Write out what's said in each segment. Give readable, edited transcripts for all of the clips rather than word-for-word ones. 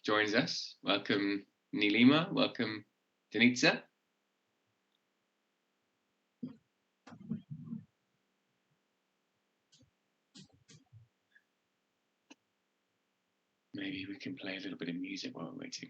joins us. Welcome, Nilima. Welcome, Denitsa. Maybe we can play a little bit of music while we're waiting.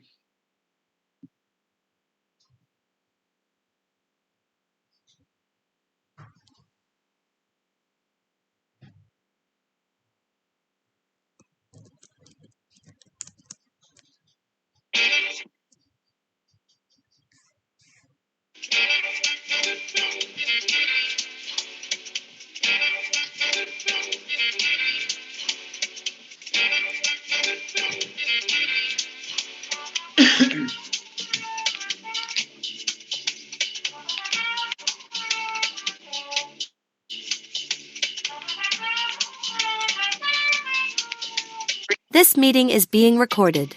This meeting is being recorded.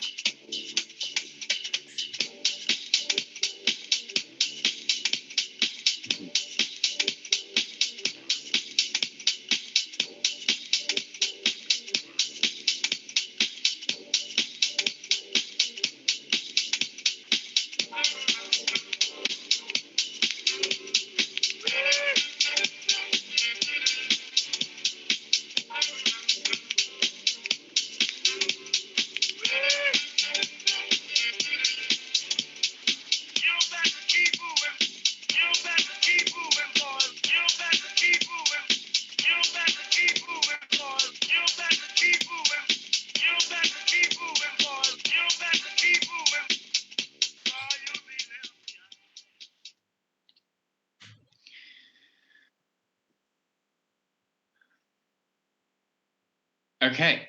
Okay,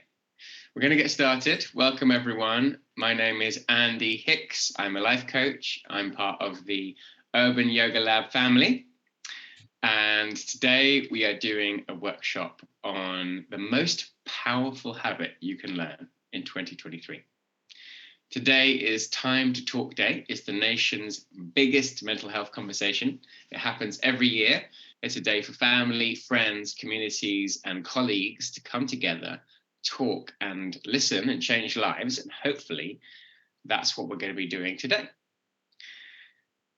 we're going to get started. Welcome, everyone. My name is Andy Hicks. I'm a life coach. I'm part of the Urban Yoga Lab family. And today we are doing a workshop on the most powerful habit you can learn in 2023. Today is Time to Talk Day. It's the nation's biggest mental health conversation. It happens every year. It's a day for family, friends, communities, and colleagues to come together, talk and listen and change lives. And hopefully that's what we're going to be doing today.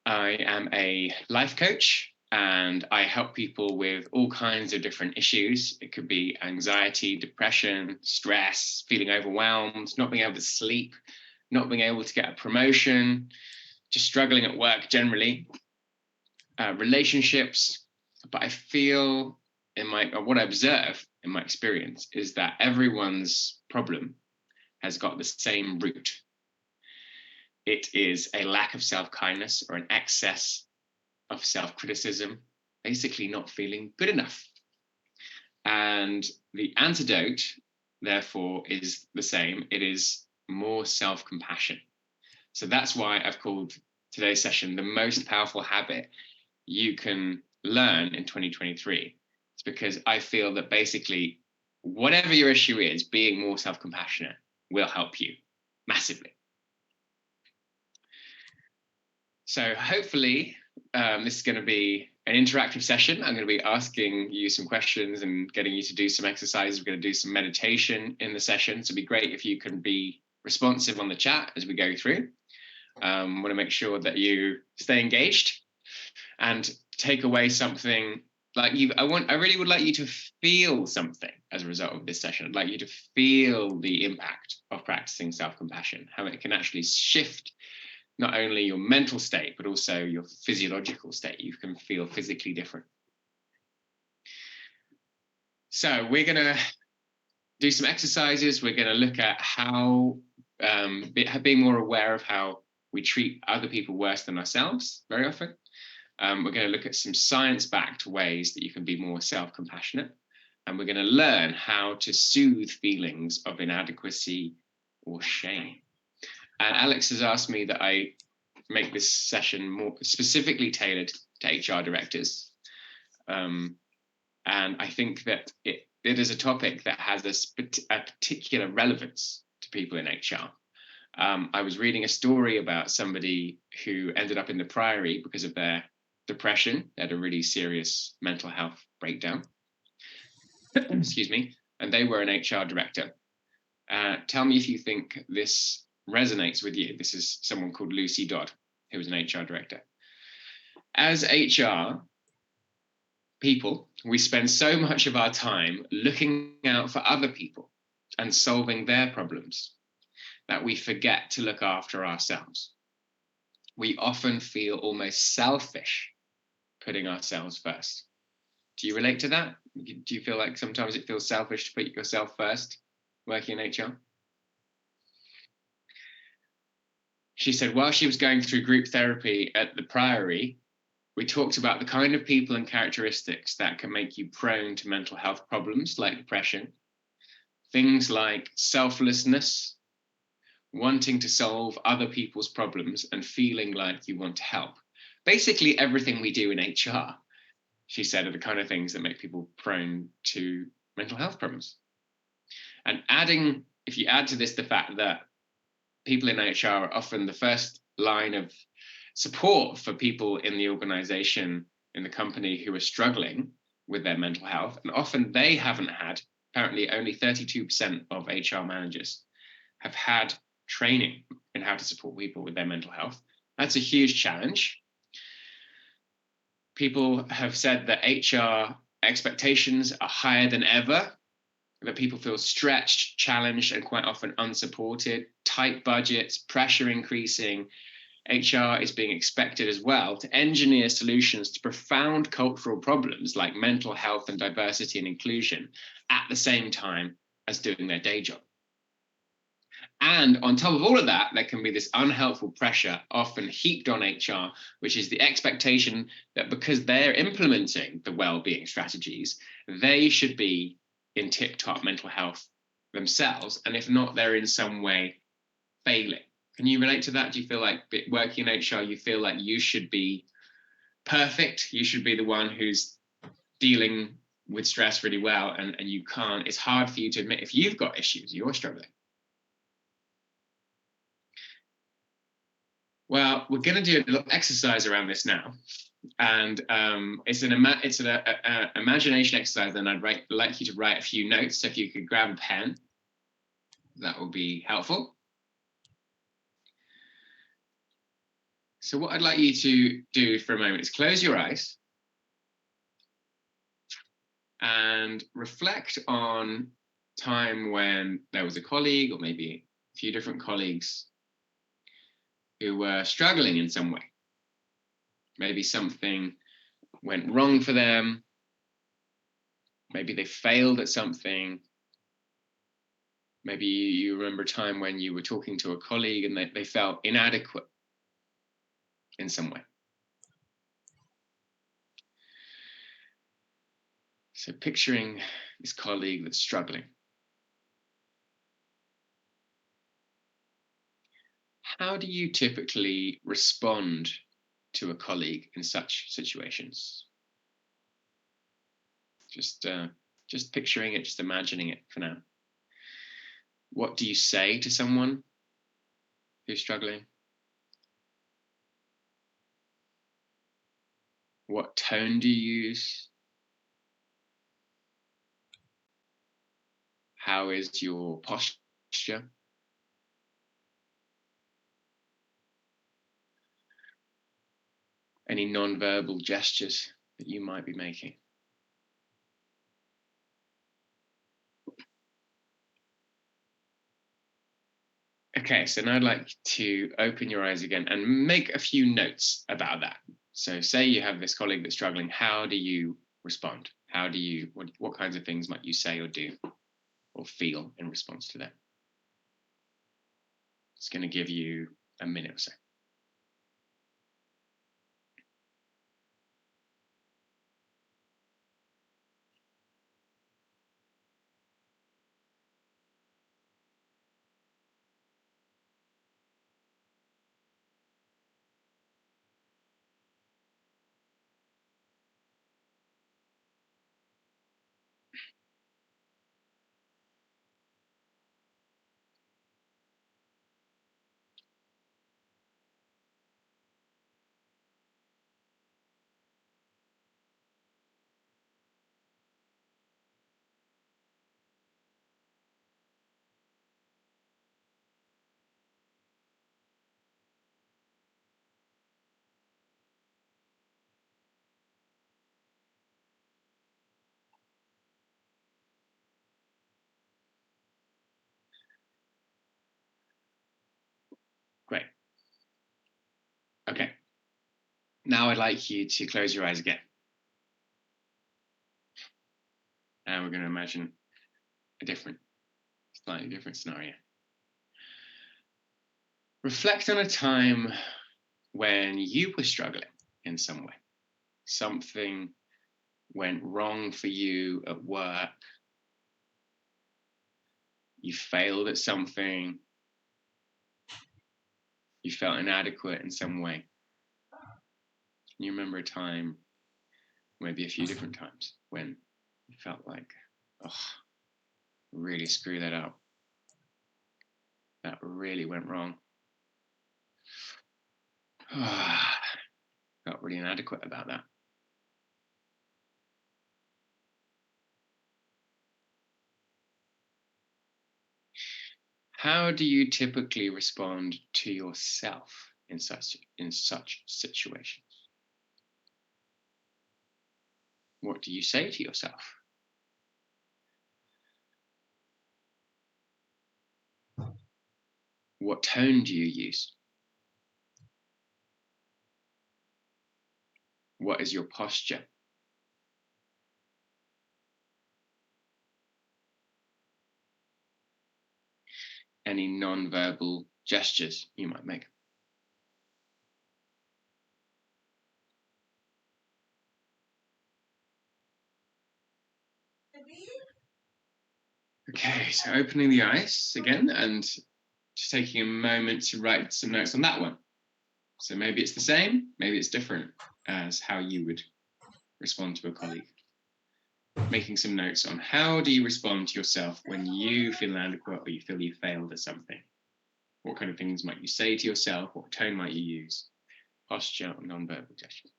I am a life coach and I help people with all kinds of different issues. It could be anxiety, depression, stress, feeling overwhelmed, not being able to sleep, not being able to get a promotion, just struggling at work generally, relationships. But I feel what I observe in my experience is that everyone's problem has got the same root. It is a lack of self-kindness or an excess of self-criticism, basically not feeling good enough. And the antidote, therefore, is the same. It is more self-compassion. So that's why I've called today's session the most powerful habit you can learn in 2023. It's because I feel that basically whatever your issue is, being more self-compassionate will help you massively. So hopefully this is going to be an interactive session. I'm going to be asking you some questions and getting you to do some exercises. We're going to do some meditation in the session. So it'd be great if you can be responsive on the chat as we go through. I want to make sure that you stay engaged and take away something like I really would like you to feel something as a result of this session. I'd like you to feel the impact of practicing self-compassion, how it can actually shift not only your mental state, but also your physiological state. You can feel physically different. So we're going to do some exercises. We're going to look at how being more aware of how we treat other people worse than ourselves very often. We're going to look at some science-backed ways that you can be more self-compassionate. And we're going to learn how to soothe feelings of inadequacy or shame. And Alex has asked me that I make this session more specifically tailored to HR directors. And I think that it is a topic that has a particular relevance to people in HR. I was reading a story about somebody who ended up in the Priory because of their depression. They had a really serious mental health breakdown. Excuse me. And they were an HR director. Tell me if you think this resonates with you. This is someone called Lucy Dodd, who was an HR director. As HR people, we spend so much of our time looking out for other people and solving their problems that we forget to look after ourselves. We often feel almost selfish putting ourselves first. Do you relate to that? Do you feel like sometimes it feels selfish to put yourself first working in HR? She said while she was going through group therapy at the Priory, we talked about the kind of people and characteristics that can make you prone to mental health problems like depression. Things like selflessness, wanting to solve other people's problems and feeling like you want to help. Basically everything we do in HR, she said, are the kind of things that make people prone to mental health problems. And if you add to this the fact that people in HR are often the first line of support for people in the organization, in the company who are struggling with their mental health, and often they haven't had, apparently only 32% of HR managers have had training in how to support people with their mental health. That's a huge challenge. People have said that HR expectations are higher than ever, that people feel stretched, challenged, and quite often unsupported, tight budgets, pressure increasing. HR is being expected as well to engineer solutions to profound cultural problems like mental health and diversity and inclusion at the same time as doing their day job. And on top of all of that, there can be this unhelpful pressure often heaped on HR, which is the expectation that because they're implementing the well-being strategies, they should be in tip-top mental health themselves. And if not, they're in some way failing. Can you relate to that? Do you feel like working in HR, you feel like you should be perfect? You should be the one who's dealing with stress really well, and you can't. It's hard for you to admit if you've got issues, you're struggling. Well, we're going to do a little exercise around this now, and it's an imagination exercise. And I'd like you to write a few notes. So if you could grab a pen, that would be helpful. So what I'd like you to do for a moment is close your eyes and reflect on time when there was a colleague, or maybe a few different colleagues, who were struggling in some way. Maybe something went wrong for them. Maybe they failed at something. Maybe you remember a time when you were talking to a colleague and they felt inadequate in some way. So picturing this colleague that's struggling. How do you typically respond to a colleague in such situations? Just picturing it, just imagining it for now. What do you say to someone who's struggling? What tone do you use? How is your posture? Any non-verbal gestures that you might be making? Okay, so now I'd like to open your eyes again and make a few notes about that. So say you have this colleague that's struggling, how do you respond? What kinds of things might you say or do or feel in response to that? It's going to give you a minute or so. Now I'd like you to close your eyes again. And we're going to imagine a slightly different scenario. Reflect on a time when you were struggling in some way. Something went wrong for you at work. You failed at something. You felt inadequate in some way. Can you remember a time, maybe a few different times, when you felt like, oh, really screw that up? That really went wrong. Felt really inadequate about that. How do you typically respond to yourself in such situations? What do you say to yourself? What tone do you use? What is your posture? Any non-verbal gestures you might make? Okay, so opening the eyes again and just taking a moment to write some notes on that one. So maybe it's the same, maybe it's different as how you would respond to a colleague. Making some notes on how do you respond to yourself when you feel inadequate or you feel you failed at something. What kind of things might you say to yourself? What tone might you use? Posture or non-verbal gestures.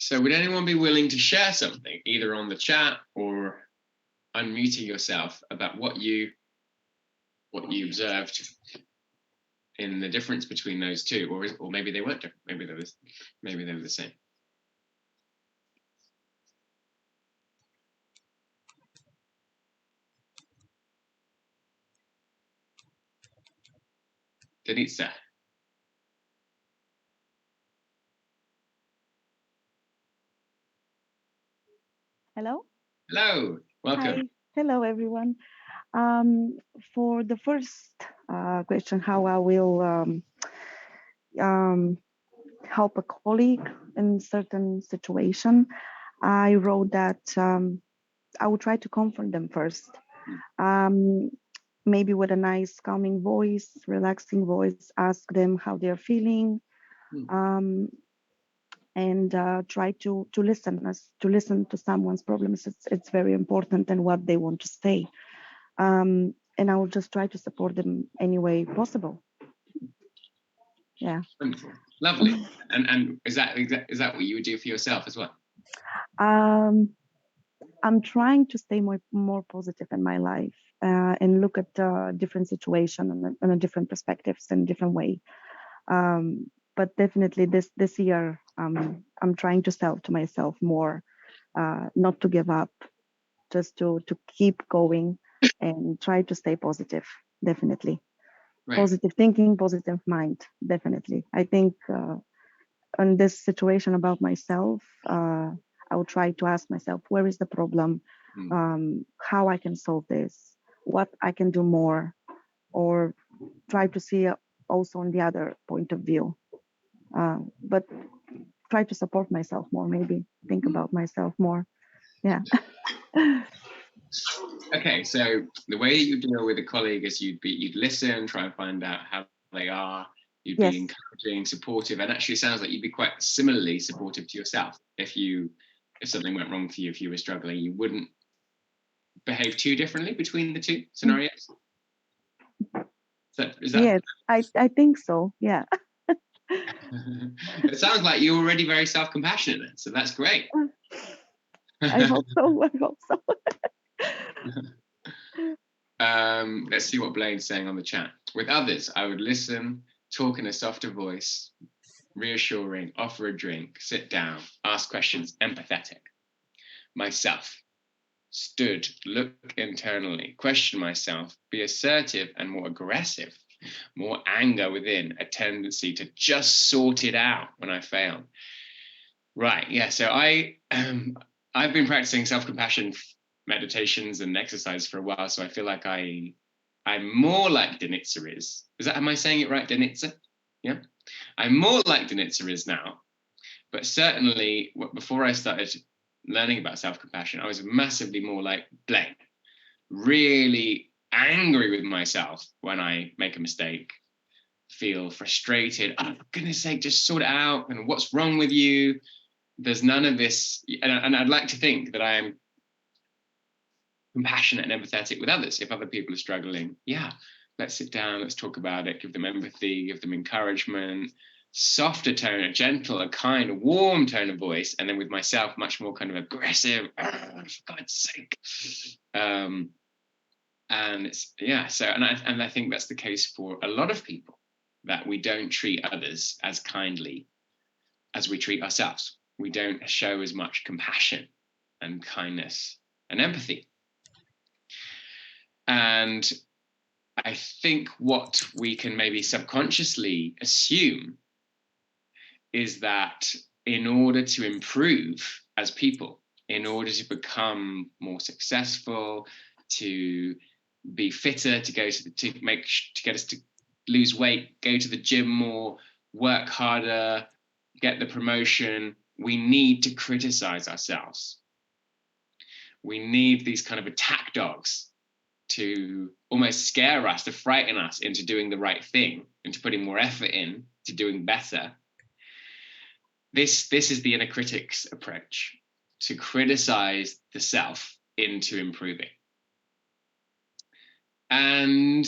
So would anyone be willing to share something, either on the chat or unmuting yourself, about what you observed in the difference between those two, or maybe they weren't different, maybe they were the same. Denitsa. Hello? Hello, welcome. Hi. Hello, everyone. For the first question, how I will help a colleague in certain situation, I wrote that I will try to comfort them first. Maybe with a nice calming voice, relaxing voice, ask them how they're feeling. And try to listen to someone's problems. It's very important, and what they want to say. And I will just try to support them any way possible. Yeah. Wonderful, lovely. And is that what you would do for yourself as well? I'm trying to stay more positive in my life and look at different situations and a different perspectives in a different way. But definitely this year, I'm trying to sell to myself more, not to give up, just to keep going and try to stay positive. Definitely. Right. Positive thinking, positive mind. Definitely. I think on this situation about myself, I will try to ask myself, where is the problem? How I can solve this? What I can do more? Or try to see also on the other point of view. But try to support myself more, maybe think about myself more. Yeah. Okay, so the way you deal with a colleague is you'd listen, try and find out how they are, you'd be encouraging, supportive, and actually sounds like you'd be quite similarly supportive to yourself if you if something went wrong for you, if you were struggling, you wouldn't behave too differently between the two scenarios? Is that Yes, I think so. Yeah. It sounds like you're already very self-compassionate, so that's great. I hope so. I hope so. Let's see what Blaine's saying on the chat. With others, I would listen, talk in a softer voice, reassuring, offer a drink, sit down, ask questions, empathetic. Myself, stood, look internally, question myself, be assertive and more aggressive, more anger within, a tendency to just sort it out when I fail. Right, yeah, so I've been practicing self-compassion meditations and exercise for a while, so I feel like I'm more like Denitsa is. Am I saying it right, Denitsa? Yeah, I'm more like Denitsa is now. But certainly, before I started learning about self-compassion, I was massively more like Blaine, really angry with myself when I make a mistake, feel frustrated. Oh, for goodness sake, just sort it out. And what's wrong with you? There's none of this. And I'd like to think that I am compassionate and empathetic with others. If other people are struggling, yeah, let's sit down, let's talk about it, give them empathy, give them encouragement, softer tone, a gentle, a kind, a warm tone of voice. And then with myself, much more kind of aggressive, for God's sake. And it's, yeah, so, and I think that's the case for a lot of people, that we don't treat others as kindly as we treat ourselves. We don't show as much compassion and kindness and empathy. And I think what we can maybe subconsciously assume is that in order to improve as people, in order to become more successful, to be fitter, to get us to lose weight, go to the gym more, work harder, get the promotion, we need to criticize ourselves. We need these kind of attack dogs to almost scare us, to frighten us into doing the right thing, into putting more effort in to doing better. This is the inner critic's approach, to criticize the self into improving. And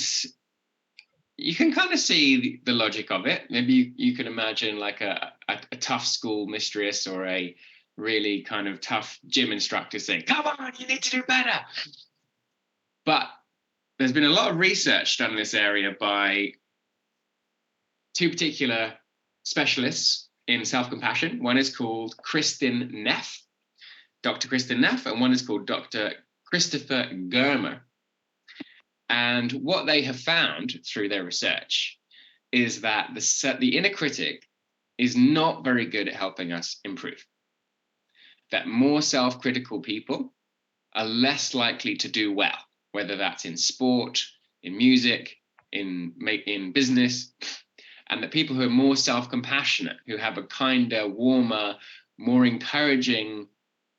you can kind of see the logic of it. Maybe you can imagine like a tough school mistress or a really kind of tough gym instructor saying, come on, you need to do better. But there's been a lot of research done in this area by two particular specialists in self-compassion. One is called Kristin Neff, Dr. Kristin Neff, and one is called Dr. Christopher Germer. And what they have found through their research is that the inner critic is not very good at helping us improve. That more self-critical people are less likely to do well, whether that's in sport, in music, in business, and that people who are more self-compassionate, who have a kinder, warmer, more encouraging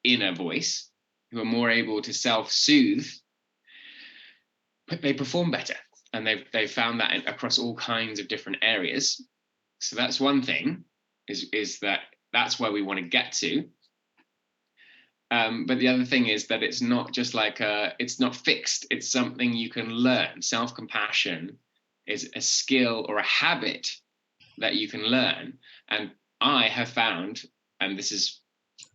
inner voice, who are more able to self-soothe, they perform better. And they've found that across all kinds of different areas. So that's one thing, is that's where we want to get to. But the other thing is that it's not just like it's not fixed. It's something you can learn. Self-compassion is a skill or a habit that you can learn. And I have found, and this is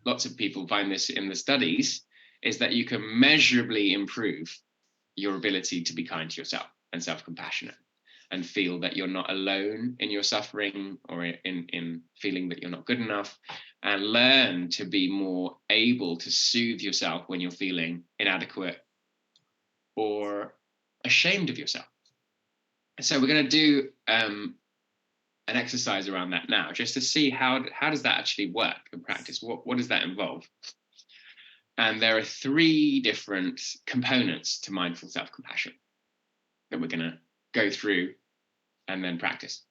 lots of people find this in the studies, is that you can measurably improve your ability to be kind to yourself and self-compassionate, and feel that you're not alone in your suffering or in feeling that you're not good enough, and learn to be more able to soothe yourself when you're feeling inadequate or ashamed of yourself. So we're going to do an exercise around that now, just to see how does that actually work in practice. What does that involve? And there are 3 different components to mindful self-compassion that we're going to go through and then practice.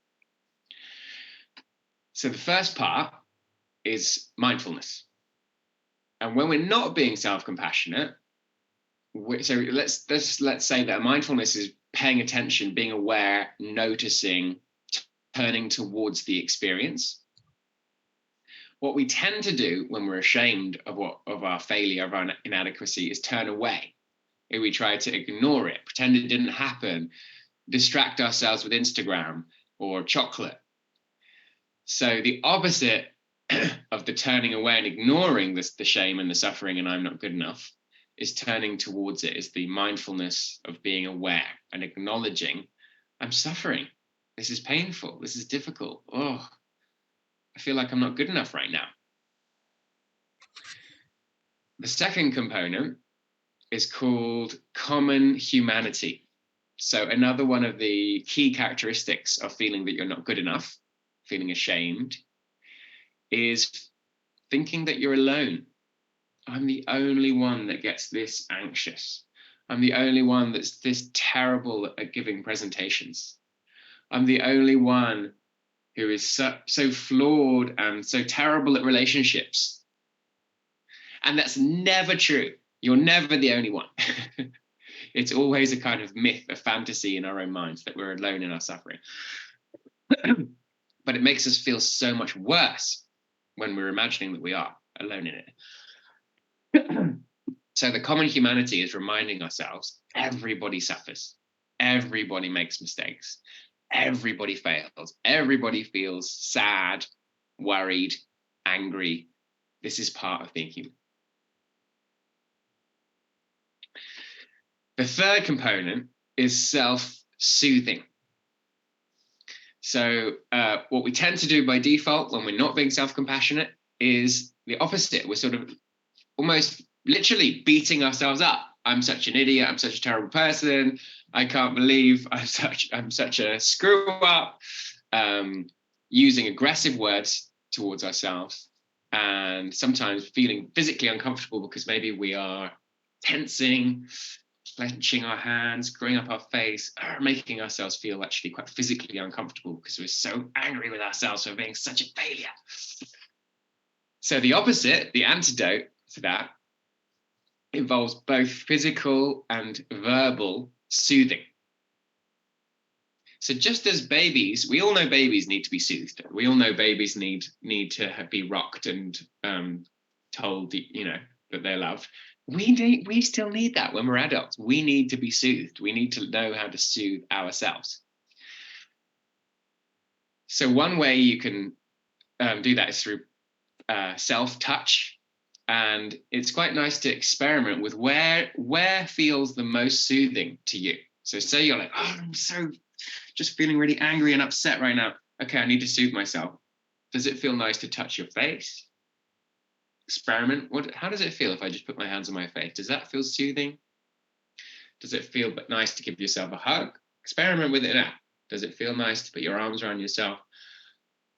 So the first part is mindfulness. And when we're not being self-compassionate, so let's say that mindfulness is paying attention, being aware, noticing, turning towards the experience. What we tend to do when we're ashamed of our failure, of our inadequacy, is turn away. If we try to ignore it, pretend it didn't happen, distract ourselves with Instagram or chocolate. So the opposite of the turning away and ignoring the shame and the suffering and I'm not good enough is turning towards it, is the mindfulness of being aware and acknowledging I'm suffering. This is painful. This is difficult. Oh, I feel like I'm not good enough right now. The second component is called common humanity. So another one of the key characteristics of feeling that you're not good enough, feeling ashamed, is thinking that you're alone. I'm the only one that gets this anxious. I'm the only one that's this terrible at giving presentations. I'm the only one who is so flawed and so terrible at relationships. And that's never true. You're never the only one. It's always a kind of myth, a fantasy in our own minds that we're alone in our suffering. But it makes us feel so much worse when we're imagining that we are alone in it. So the common humanity is reminding ourselves everybody suffers, everybody makes mistakes, everybody fails, everybody feels sad, worried, angry. This is part of being human. The third component is self-soothing. So what we tend to do by default when we're not being self-compassionate is the opposite. We're sort of almost literally beating ourselves up. I'm such an idiot. I'm such a terrible person. I can't believe I'm such a screw up. Using aggressive words towards ourselves, and sometimes feeling physically uncomfortable because maybe we are tensing, clenching our hands, screwing up our face, making ourselves feel actually quite physically uncomfortable because we're so angry with ourselves for being such a failure. So the opposite, the antidote to that, involves both physical and verbal soothing. So just as babies, we all know babies need to be soothed. We all know babies need to be rocked and told, that they're loved. We still need that when we're adults. We need to be soothed. We need to know how to soothe ourselves. So one way you can do that is through self-touch. And it's quite nice to experiment with where feels the most soothing to you. So say you're like, oh, I'm so just feeling really angry and upset right now. Okay, I need to soothe myself. Does it feel nice to touch your face? Experiment. How does it feel if I just put my hands on my face? Does that feel soothing? Does it feel nice to give yourself a hug? Experiment with it now. Does it feel nice to put your arms around yourself?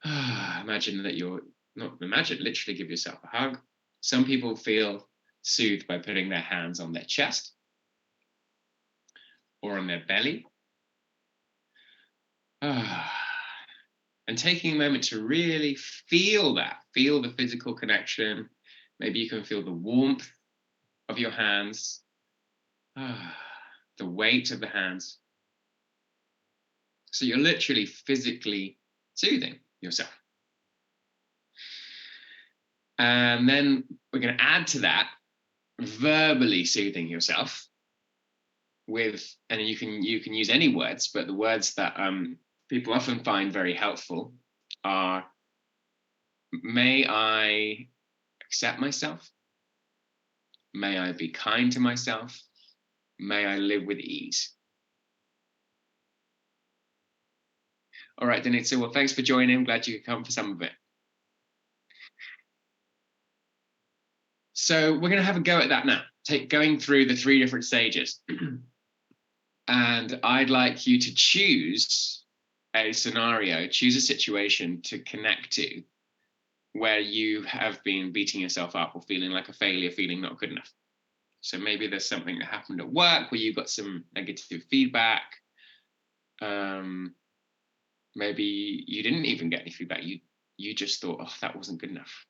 Literally give yourself a hug. Some people feel soothed by putting their hands on their chest or on their belly. And taking a moment to really feel the physical connection. Maybe you can feel the warmth of your hands, the weight of the hands. So you're literally physically soothing yourself. And then we're going to add to that verbally soothing yourself with, and you can use any words, but the words that people often find very helpful are, may I accept myself? May I be kind to myself? May I live with ease? All right, Denitsa, well, thanks for joining. I'm glad you could come for some of it. So we're going to have a go at that now, going through the 3 different stages. And I'd like you to choose a scenario, choose a situation to connect to where you have been beating yourself up or feeling like a failure, feeling not good enough. So maybe there's something that happened at work where you got some negative feedback. Maybe you didn't even get any feedback. You just thought, oh, that wasn't good enough.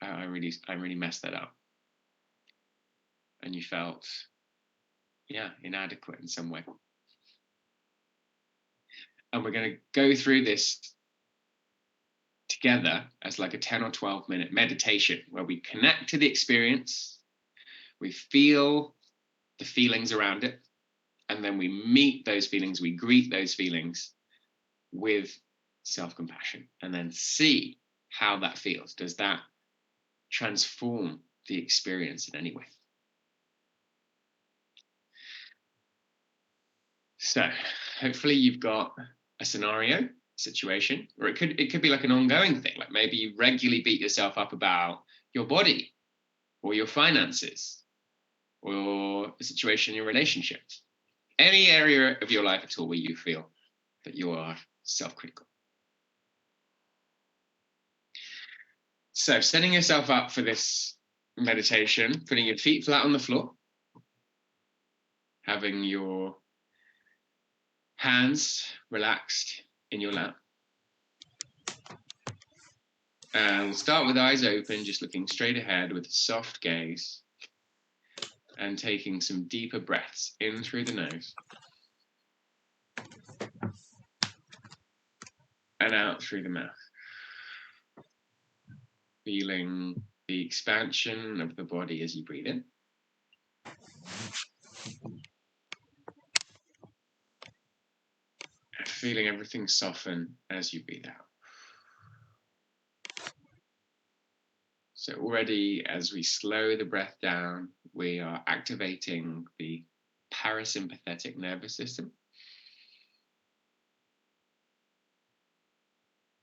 I really messed that up. And you felt, inadequate in some way. And we're going to go through this together as like a 10 or 12-minute meditation where we connect to the experience, we feel the feelings around it, and then we meet those feelings, we greet those feelings with self-compassion, and then see how that feels. Does that transform the experience in any way? So hopefully you've got a scenario, situation, or it could be like an ongoing thing. Like maybe you regularly beat yourself up about your body or your finances or a situation in your relationships. Any area of your life at all where you feel that you are self-critical. So setting yourself up for this meditation, putting your feet flat on the floor, having your hands relaxed in your lap. And we'll start with eyes open, just looking straight ahead with a soft gaze and taking some deeper breaths in through the nose and out through the mouth. Feeling the expansion of the body as you breathe in. Feeling everything soften as you breathe out. So already as we slow the breath down, we are activating the parasympathetic nervous system.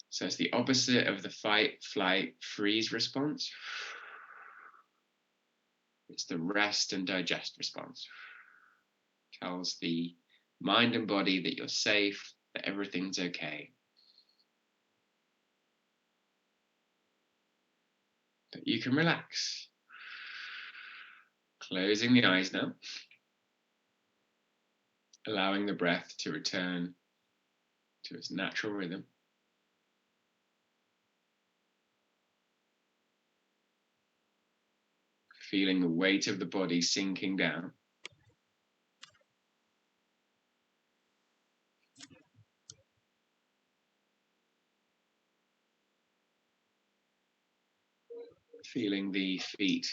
So it's the opposite of the fight, flight, freeze response. It's the rest and digest response. Tells the mind and body that you're safe, that everything's okay. That you can relax. Closing the eyes now. Allowing the breath to return to its natural rhythm. Feeling the weight of the body sinking down. Feeling the feet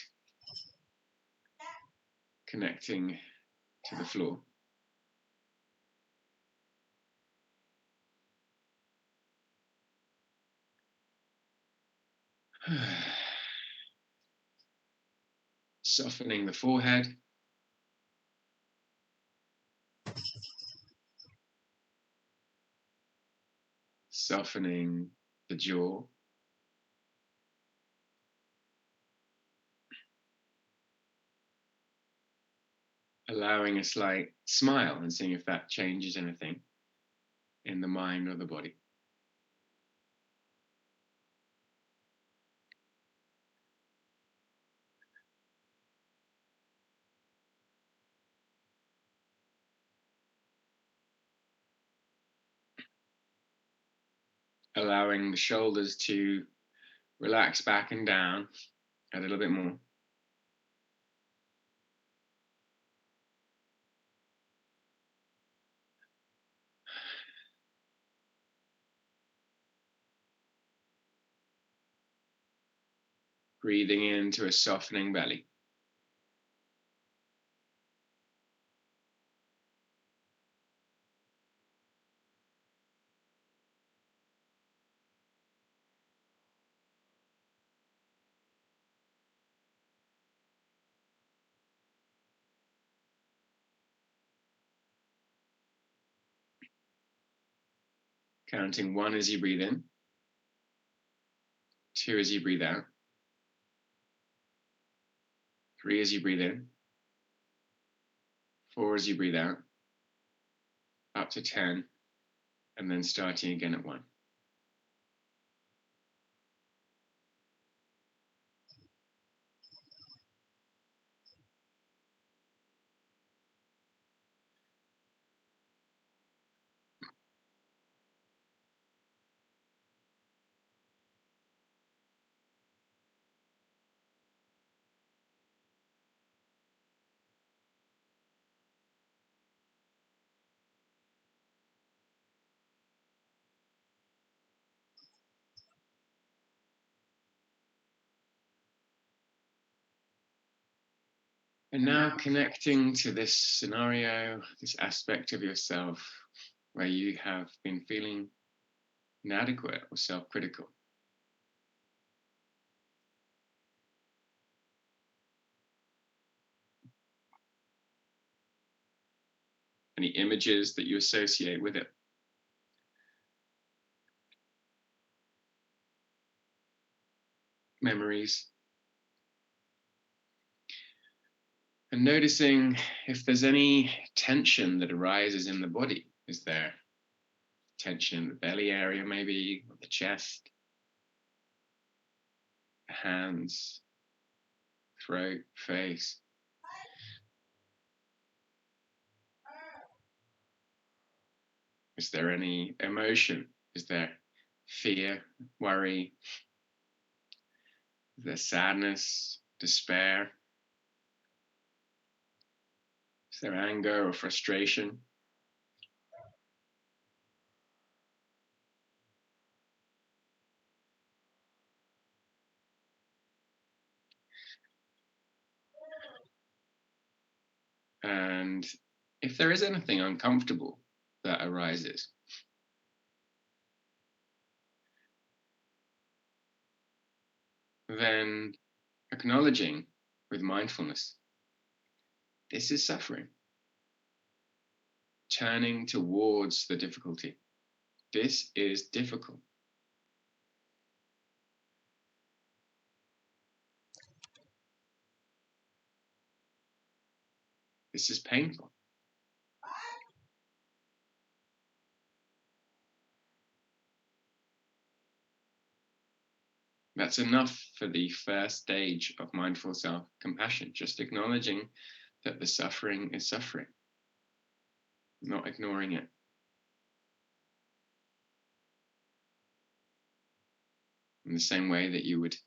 connecting to the floor. Softening the forehead. Softening the jaw. Allowing a slight smile and seeing if that changes anything in the mind or the body. Allowing the shoulders to relax back and down a little bit more. Breathing into a softening belly. Counting 1 as you breathe in, 2 as you breathe out, 3 as you breathe in, 4 as you breathe out, up to 10, and then starting again at 1. And now connecting to this scenario, this aspect of yourself where you have been feeling inadequate or self-critical. Any images that you associate with it. Memories. And noticing if there's any tension that arises in the body. Is there tension in the belly area, maybe, or the chest, hands, throat, face? Is there any emotion? Is there fear, worry? Is there sadness, despair? Is there anger or frustration? And if there is anything uncomfortable that arises, then acknowledging with mindfulness, this is suffering. Turning towards the difficulty. This is difficult. This is painful. That's enough for the first stage of mindful self-compassion, just acknowledging that the suffering is suffering, not ignoring it. In the same way that you would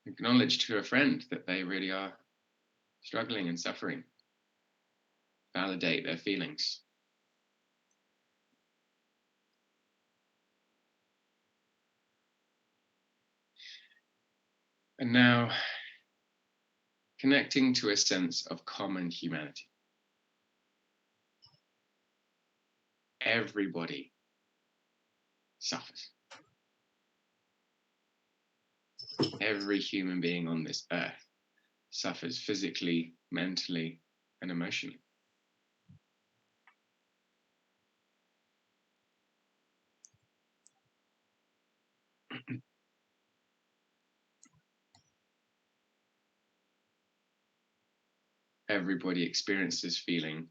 acknowledge to a friend that they really are struggling and suffering. Validate their feelings. And now, connecting to a sense of common humanity. Everybody suffers. Every human being on this earth suffers physically, mentally, and emotionally. Everybody experiences feeling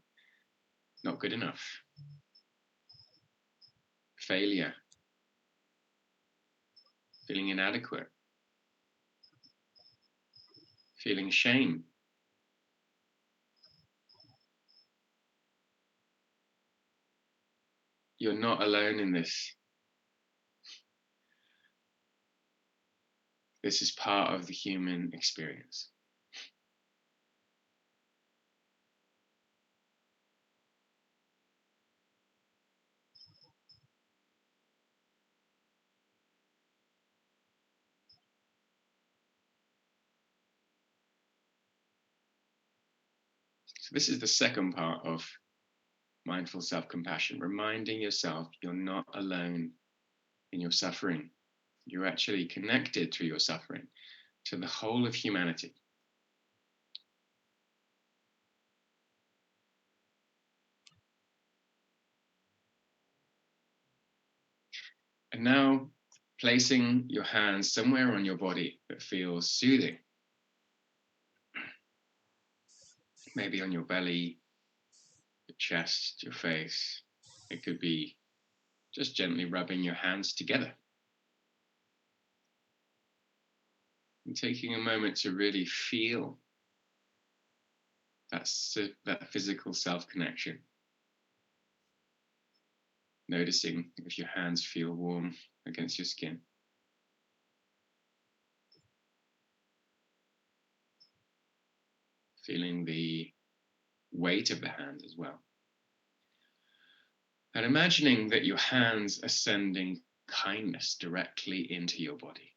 not good enough, failure, feeling inadequate, feeling shame. You're not alone in this. This is part of the human experience. So this is the second part of mindful self-compassion, reminding yourself you're not alone in your suffering. You're actually connected through your suffering to the whole of humanity. And now placing your hands somewhere on your body that feels soothing. Maybe on your belly, your chest, your face. It could be just gently rubbing your hands together. And taking a moment to really feel that physical self-connection. Noticing if your hands feel warm against your skin. Feeling the weight of the hand as well. And imagining that your hands are sending kindness directly into your body.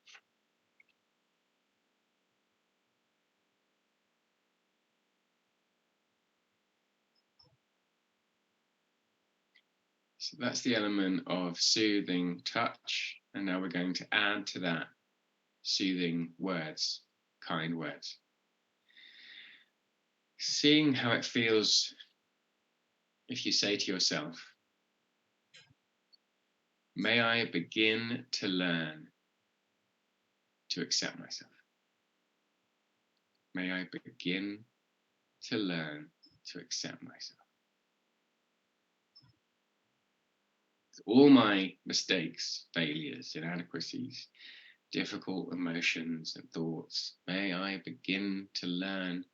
So that's the element of soothing touch. And now we're going to add to that soothing words, kind words. Seeing how it feels if you say to yourself, may I begin to learn to accept myself. May I begin to learn to accept myself. All my mistakes, failures, inadequacies, difficult emotions and thoughts, may I begin to learn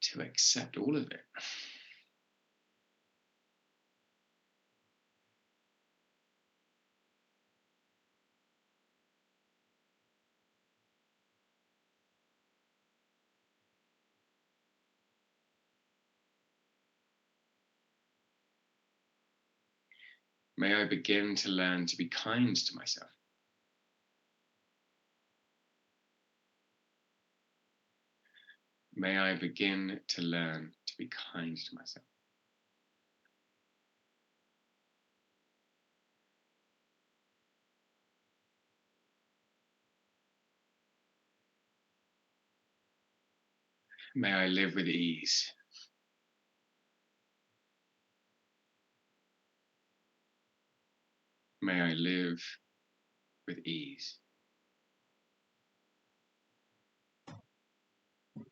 to accept all of it. May I begin to learn to be kind to myself. May I begin to learn to be kind to myself. May I live with ease. May I live with ease. I'm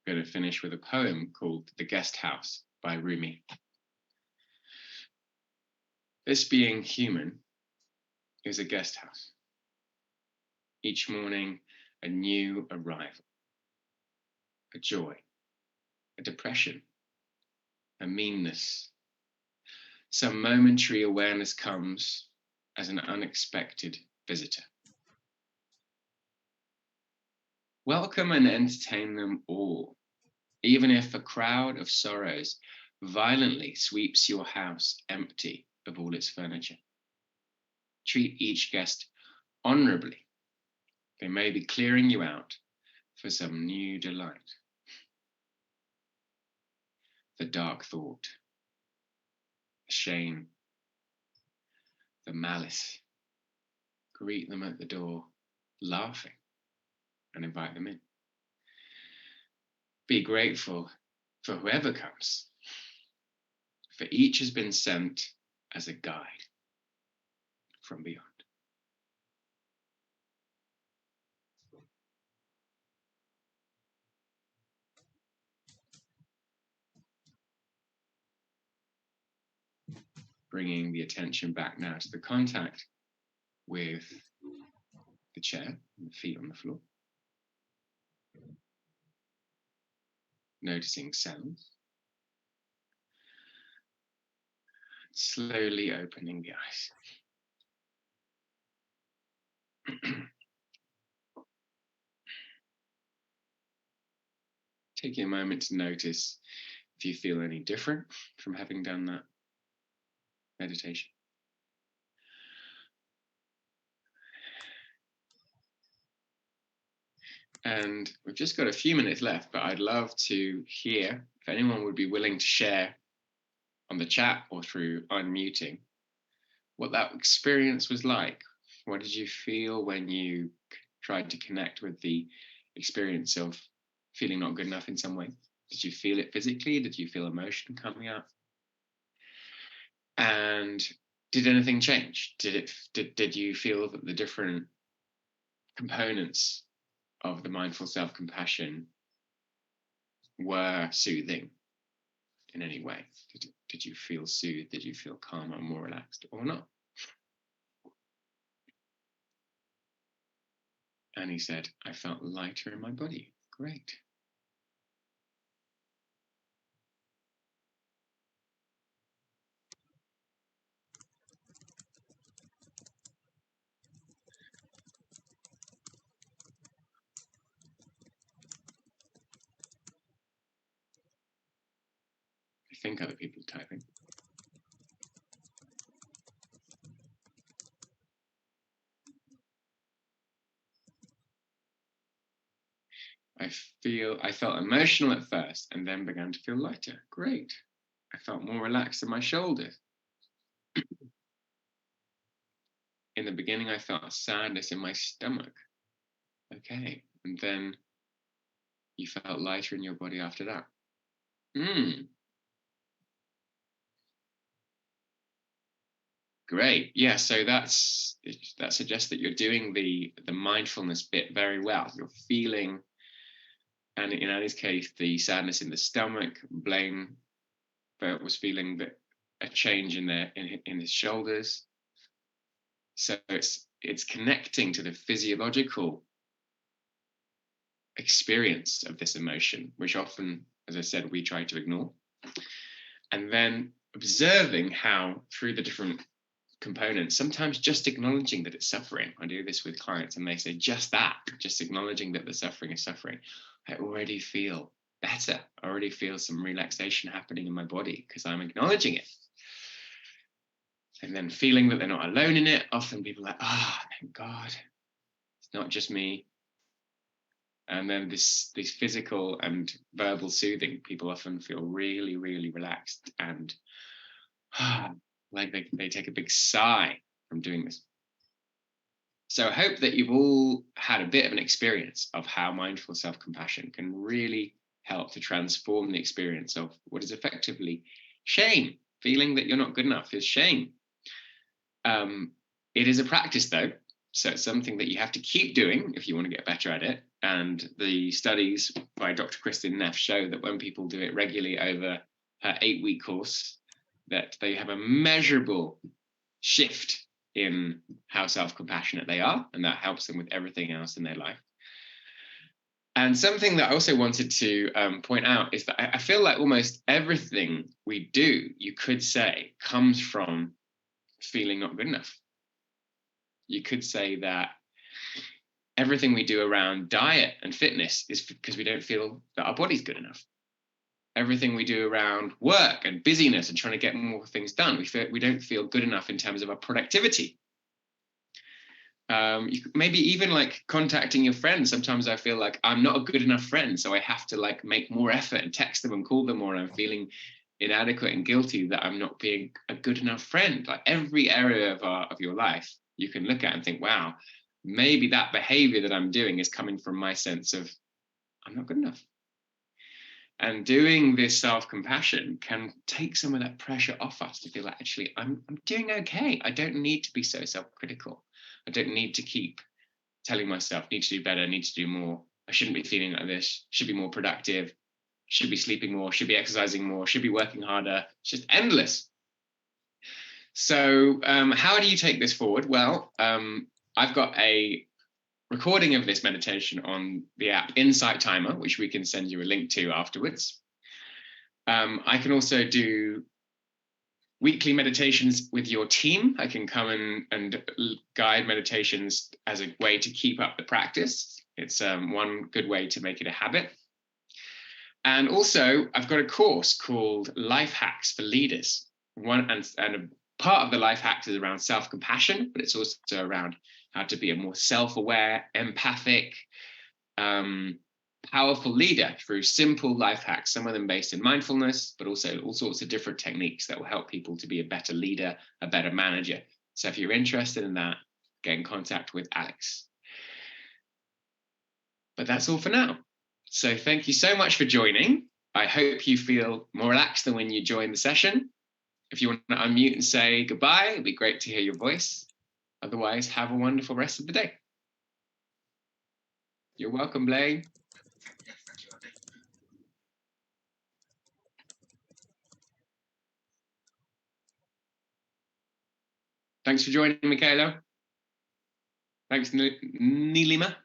going to finish with a poem called The Guest House by Rumi. This being human is a guest house. Each morning, a new arrival, a joy, a depression, a meanness. Some momentary awareness comes as an unexpected visitor. Welcome and entertain them all, even if a crowd of sorrows violently sweeps your house empty of all its furniture. Treat each guest honorably. They may be clearing you out for some new delight. The dark thought, the shame, the malice. Greet them at the door, laughing, and invite them in. Be grateful for whoever comes, for each has been sent as a guide from beyond. Bringing the attention back now to the contact with the chair and the feet on the floor. Noticing sounds. Slowly opening the eyes. Taking a moment to notice if you feel any different from having done that meditation. And we've just got a few minutes left, but I'd love to hear if anyone would be willing to share on the chat or through unmuting what that experience was like. What did you feel when you tried to connect with the experience of feeling not good enough in some way? Did you feel it physically? Did you feel emotion coming up? And did anything change? Did you feel that the different components of the mindful self-compassion were soothing in any way? Did you feel soothed? Did you feel calmer, more relaxed, or not? And he said, I felt lighter in my body. Great. think other people are typing. I felt emotional at first and then began to feel lighter. Great. I felt more relaxed in my shoulders. In the beginning, I felt sadness in my stomach. Okay. And then you felt lighter in your body after that. Great. Yeah, so that suggests that you're doing the mindfulness bit very well. You're feeling, and in Annie's case, the sadness in the stomach. Blaine was feeling a change in his shoulders. So it's connecting to the physiological experience of this emotion, which often, as I said, we try to ignore. And then observing how through the different components, sometimes just acknowledging that it's suffering. I do this with clients and they say just acknowledging that the suffering is suffering. I already feel better. I already feel some relaxation happening in my body because I'm acknowledging it. And then feeling that they're not alone in it. Often people are like, thank God, it's not just me. And then this physical and verbal soothing, people often feel really, really relaxed and like they take a big sigh from doing this. So I hope that you've all had a bit of an experience of how mindful self-compassion can really help to transform the experience of what is effectively shame. Feeling that you're not good enough is shame. It is a practice though, so it's something that you have to keep doing if you want to get better at it. And the studies by Dr. Kristin Neff show that when people do it regularly over her 8-week course, that they have a measurable shift in how self-compassionate they are, and that helps them with everything else in their life. And something that I also wanted to point out is that I feel like almost everything we do, you could say, comes from feeling not good enough. You could say that everything we do around diet and fitness is because we don't feel that our body's good enough. Everything we do around work and busyness and trying to get more things done, we don't feel good enough in terms of our productivity. Maybe even like contacting your friends. Sometimes I feel like I'm not a good enough friend, so I have to like make more effort and text them and call them more, and I'm feeling inadequate and guilty that I'm not being a good enough friend. Like every area of your life you can look at and think, wow, maybe that behavior that I'm doing is coming from my sense of I'm not good enough. And doing this self-compassion can take some of that pressure off us to feel like, actually, I'm doing okay. I don't need to be so self-critical. I don't need to keep telling myself, need to do better, need to do more. I shouldn't be feeling like this, should be more productive, should be sleeping more, should be exercising more, should be working harder. It's just endless. So how do you take this forward? Well, I've got a recording of this meditation on the app Insight Timer, which we can send you a link to afterwards. I can also do weekly meditations with your team. I can come and guide meditations as a way to keep up the practice. It's one good way to make it a habit. And also, I've got a course called Life Hacks for Leaders. And a part of the life hacks is around self-compassion, but it's also around how to be a more self-aware, empathic, powerful leader through simple life hacks, some of them based in mindfulness, but also all sorts of different techniques that will help people to be a better leader, a better manager. So if you're interested in that, get in contact with Alex. But that's all for now. So thank you so much for joining. I hope you feel more relaxed than when you joined the session. If you want to unmute and say goodbye, it'd be great to hear your voice. Otherwise, have a wonderful rest of the day. You're welcome, Blaine. Thanks for joining, Michaela. Thanks, Nilima.